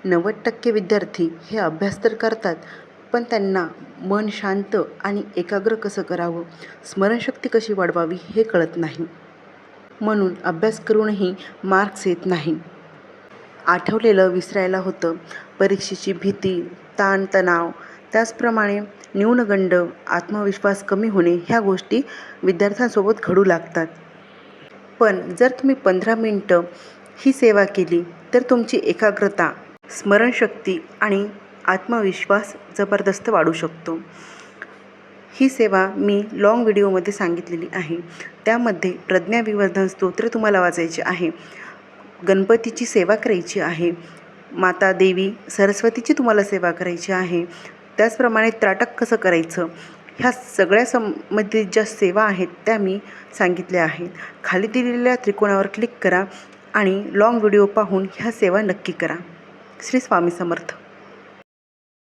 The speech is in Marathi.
90% विद्यार्थी हे अभ्यास तर करतात, पण त्यांना मन शांत आणि एकाग्र कसं करावं, स्मरणशक्ती कशी वाढवावी हे कळत नाही. म्हणून अभ्यास करूनही मार्क्स येत नाही. आठवलेलं विसरायला होतं, परीक्षेची भीती, ताणतणाव, त्याचप्रमाणे न्यूनगंड, आत्मविश्वास कमी होणे ह्या गोष्टी विद्यार्थ्यांसोबत घडू लागतात. पण जर तुम्ही 15 मिनिटं ही सेवा केली तर तुमची एकाग्रता, स्मरणशक्ती आणि आत्मविश्वास जबरदस्त वाढू शकतो. ही सेवा मी लाँग व्हिडिओमध्ये सांगितलेली आहे. त्यामध्ये प्रज्ञाविवर्धन स्तोत्र तुम्हाला वाचायचे आहे, गणपतीची सेवा करायची आहे, माता देवी सरस्वतीची तुम्हाला सेवा करायची आहे, त्याचप्रमाणे त्राटक कसं करायचं, ह्या सगळ्या संबंधित ज्या सेवा आहेत त्या मी सांगितल्या आहेत. खाली दिलेल्या त्रिकोणावर क्लिक करा आणि लाँग व्हिडिओ पाहून ह्या सेवा नक्की करा. श्री स्वामी समर्थ.